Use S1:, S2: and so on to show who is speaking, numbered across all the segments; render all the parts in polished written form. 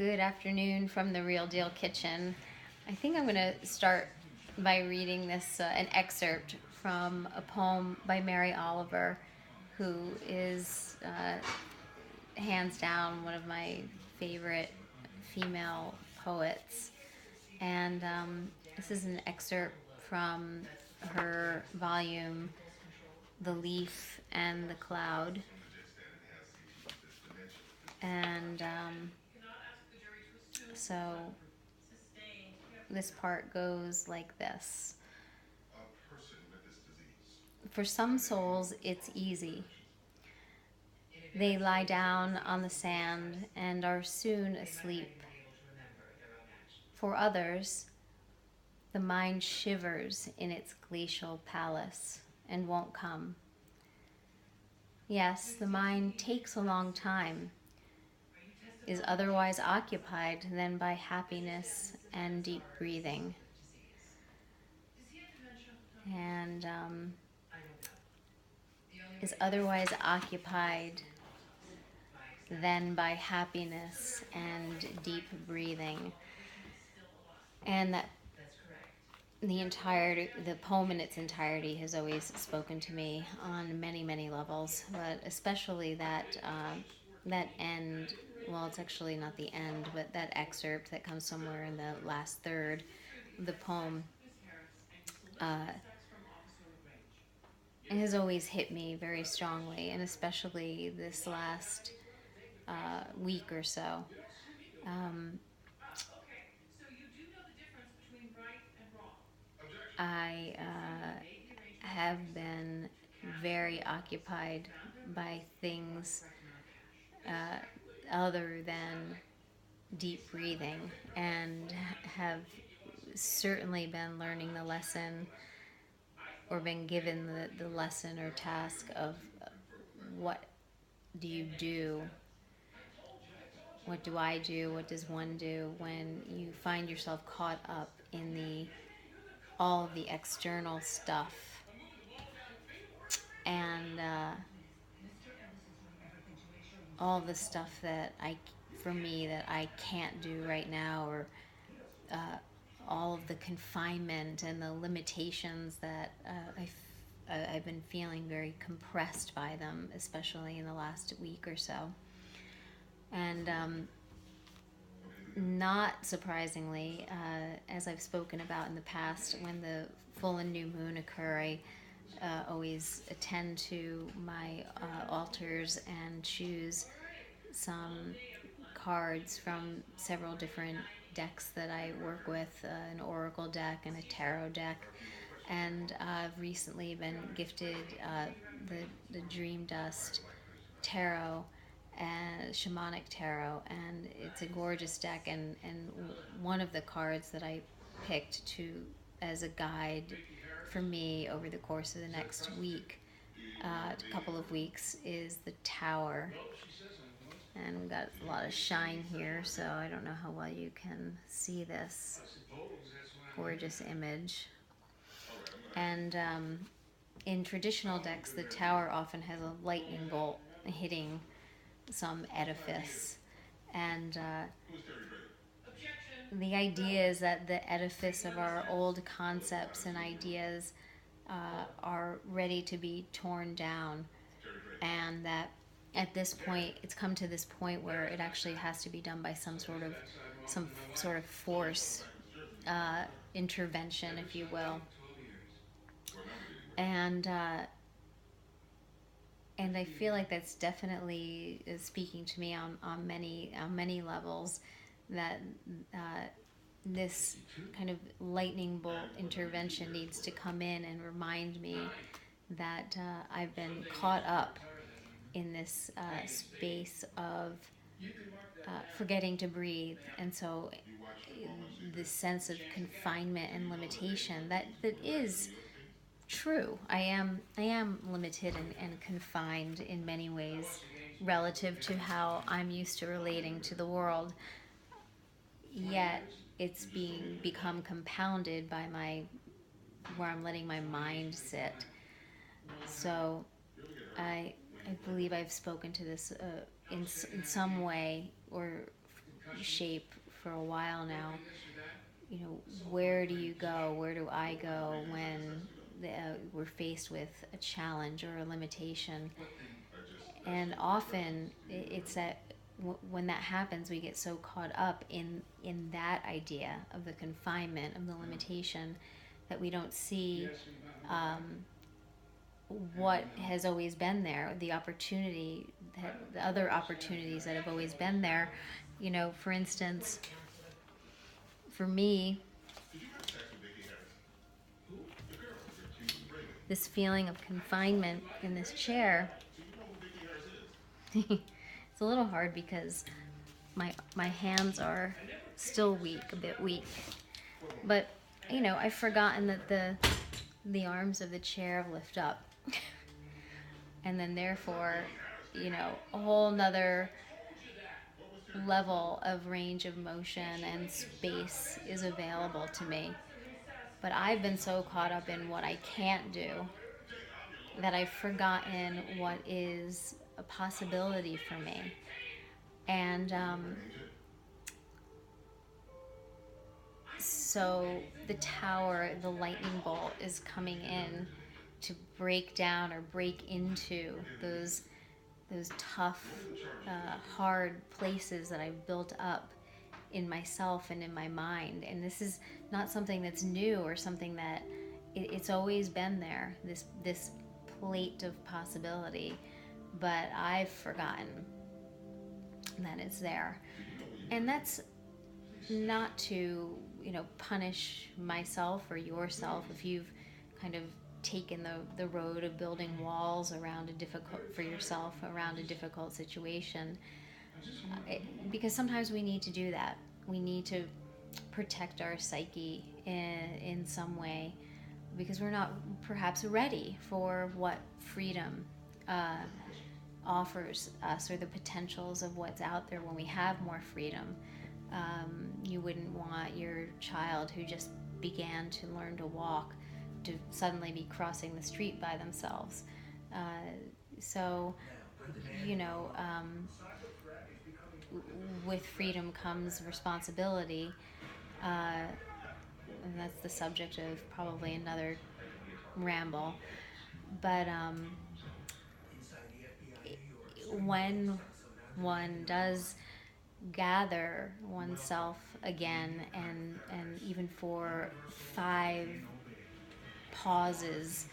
S1: Good afternoon from the Real Deal Kitchen. I think I'm going to start by reading an excerpt from a poem by Mary Oliver, who is hands down one of my favorite female poets. And this is an excerpt from her volume, The Leaf and the Cloud. And so this part goes like this. For some souls, it's easy. They lie down on the sand and are soon asleep. For others, the mind shivers in its glacial palace and won't come. Yes, the mind takes a long time, is otherwise occupied than by happiness and deep breathing. And is otherwise occupied than by happiness and deep breathing. And that the poem in its entirety has always spoken to me on many, many levels, but especially that end. Well, it's actually not the end, but that excerpt that comes somewhere in the last third of the poem has always hit me very strongly, and especially this last week or so. I have been very occupied by things other than deep breathing, and have certainly been learning the lesson, or been given the lesson or task of what do you do, what do I do, what does one do when you find yourself caught up in all of the external stuff, and all the stuff for me, that I can't do right now, or all of the confinement and the limitations that I've been feeling very compressed by them, especially in the last week or so. And not surprisingly, as I've spoken about in the past, when the full and new moon occur, I always attend to my altars and choose some cards from several different decks that I work with, an oracle deck and a tarot deck. And I've recently been gifted the Dream Dust Tarot and Shamanic Tarot, and it's a gorgeous deck. And one of the cards that I picked as a guide for me over the course of the next week, couple of weeks, is the Tower. And we've got a lot of shine here, so I don't know how well you can see this gorgeous image. And in traditional decks, the Tower often has a lightning bolt hitting some edifice. And the idea is that the edifice of our old concepts and ideas are ready to be torn down, and that at this point, it's come to this point where it actually has to be done by some sort of force intervention, if you will. And I feel like that's definitely speaking to me on many levels, that this kind of lightning bolt intervention needs to come in and remind me that I've been caught up in this space of forgetting to breathe. And so this sense of confinement and limitation that is true. I am limited and confined in many ways relative to how I'm used to relating to the world. Yet it's become compounded by where I'm letting my mind sit. So I believe I've spoken to this in some way, or shape for a while now. You know, where do you go? Where do I go when we're faced with a challenge or a limitation? And often it's that when that happens, we get so caught up in that idea of the confinement, of the limitation, that we don't see um, what has always been there, the opportunity, the other opportunities that have always been there. You know, for instance, for me, this feeling of confinement in this chair, it's a little hard because my hands are still weak, a bit weak. But you know, I've forgotten that the arms of the chair lift up, and then therefore, you know, a whole nother level of range of motion and space is available to me. But I've been so caught up in what I can't do that I've forgotten what is a possibility for me. And so the tower, the lightning bolt, is coming in to break down or break into those tough, hard places that I've built up in myself and in my mind. And this is not something that's new or something that it's always been there. This plate of possibility, but I've forgotten that it's there. And that's not to, you know, punish myself or yourself if you've kind of taken the road of building walls around a difficult for yourself around a difficult situation, because sometimes we need to do that. We need to protect our psyche in some way because we're not perhaps ready for what freedom offers us, or the potentials of what's out there when we have more freedom. You wouldn't want your child who just began to learn to walk to suddenly be crossing the street by themselves. So, you know, with freedom comes responsibility, and that's the subject of probably another ramble. But when one does gather oneself again, and even for 5 pauses,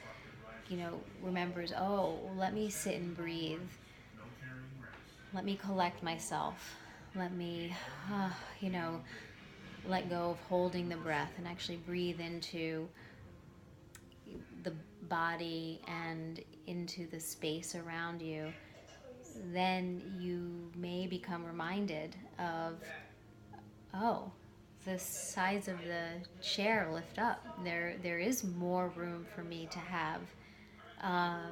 S1: you know, remembers, oh, let me sit and breathe, let me collect myself, let me you know, let go of holding the breath and actually breathe into the body and into the space around you, then you may become reminded of, oh, the sides of the chair lift up. There is more room for me to have, uh,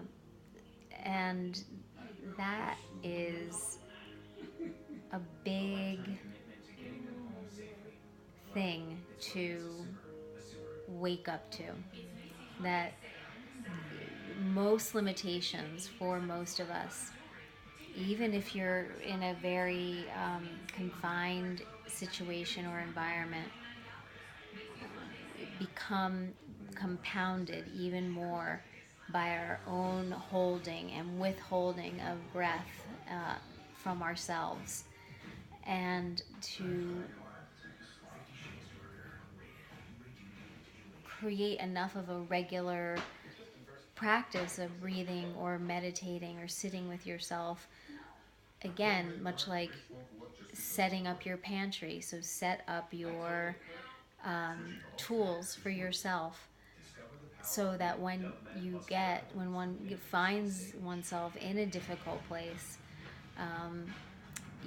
S1: and that is a big thing to wake up to. That most limitations for most of us, even if you're in a very confined situation or environment, become compounded even more by our own holding and withholding of breath from ourselves, and to create enough of a regular practice of breathing or meditating or sitting with yourself. Again, much like setting up your pantry, so set up your tools for yourself, so that when one finds oneself in a difficult place,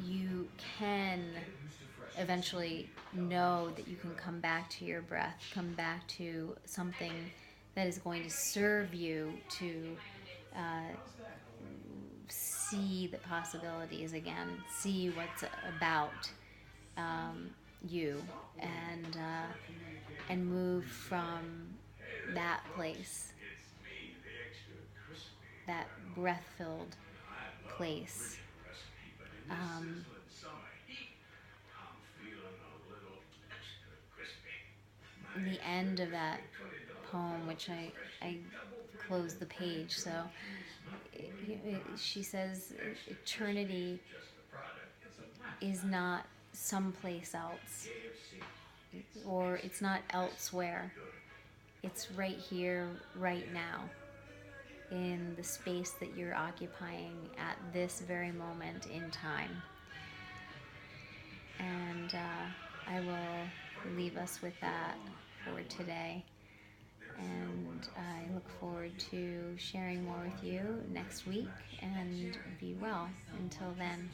S1: you can eventually know that you can come back to your breath, come back to something that is going to serve you to see the possibilities again, see what's about you, and move from that place, that breath-filled place, the end of that poem, which I closed the page. So she says, eternity is not someplace else, or it's not elsewhere. It's right here, right now, in the space that you're occupying at this very moment in time. And I will leave us with that for today. And I look forward to sharing more with you next week. And be well until then.